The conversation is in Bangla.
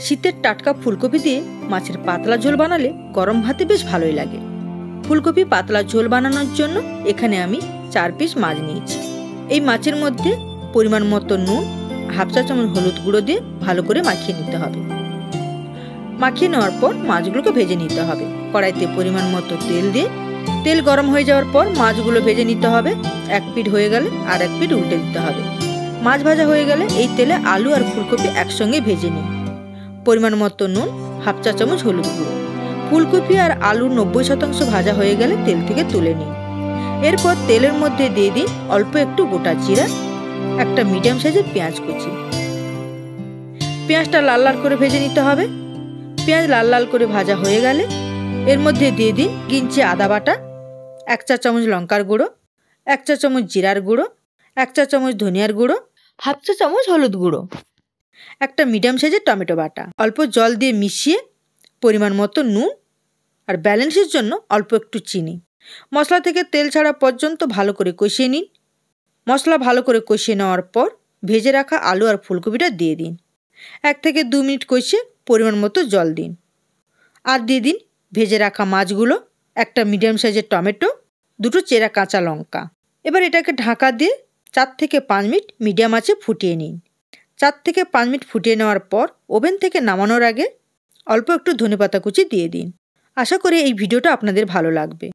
শীতের টাটকা ফুলকপি দিয়ে মাছের পাতলা ঝোল বানালে গরম ভাতে বেশ ভালোই লাগে। ফুলকপি পাতলা ঝোল বানানোর জন্য এখানে আমি 4 পিস মাছ নিয়েছি। এই মাছের মধ্যে পরিমাণ মতো নুন, হাফ চা চামচ হলুদ গুঁড়ো দিয়ে ভালো করে মাখিয়ে নিতে হবে। মাখিয়ে নেওয়ার পর মাছগুলোকে ভেজে নিতে হবে। কড়াইতে পরিমাণ মতো তেল দিয়ে তেল গরম হয়ে যাওয়ার পর মাছগুলো ভেজে নিতে হবে। এক পিঠ হয়ে গেলে আর এক পিঠ উল্টে দিতে হবে। মাছ ভাজা হয়ে গেলে এই তেলে আলু আর ফুলকপি একসঙ্গে ভেজে নিন। পরিমাণ মতো নুন, হাফ চা চামচ হলুদ গুঁড়ো। ফুলকপি আর আলু 90% ভাজা হয়ে গেলে তেল থেকে তুলে নিন। এরপর তেলের মধ্যে দিয়ে দিন অল্প একটু গোটা জিরা, একটা মিডিয়াম সাইজের পেঁয়াজ কুচি। পেঁয়াজটা লাল লাল করে ভেজে নিতে হবে। পেঁয়াজ লাল লাল করে ভাজা হয়ে গেলে এর মধ্যে দিয়ে দিন কিঞ্চি আদা বাটা, 1 চা চামচ লঙ্কার গুঁড়ো, 1 চা চামচ জিরার গুঁড়ো, 1 চা চামচ ধনিয়ার গুঁড়ো, হাফ চা চামচ হলুদ গুঁড়ো, একটা মিডিয়াম সাইজের টমেটো বাটা। অল্প জল দিয়ে মিশিয়ে পরিমাণ মতো নুন আর ব্যালেন্সের জন্য অল্প একটু চিনি। মশলা থেকে তেল ছাড়া পর্যন্ত ভালো করে কষিয়ে নিন। মশলা ভালো করে কষিয়ে নেওয়ার পর ভেজে রাখা আলু আর ফুলকপিটা দিয়ে দিন। 1 থেকে 2 মিনিট কষিয়ে পরিমাণ মতো জল দিন। আর দিয়ে দিন ভেজে রাখা মাছগুলো, একটা মিডিয়াম সাইজের টমেটো, 2টো চেরা কাঁচা লঙ্কা। এবার এটাকে ঢাকা দিয়ে 4 থেকে 5 মিনিট মিডিয়াম আঁচে ফুটিয়ে নিন। 4 থেকে 5 মিনিট ফুটিয়ে নেওয়ার পর ওভেন থেকে নামানোর আগে অল্প একটু ধনেপাতা কুচি দিয়ে দিন। আশা করি এই ভিডিওটা আপনাদের ভালো লাগবে।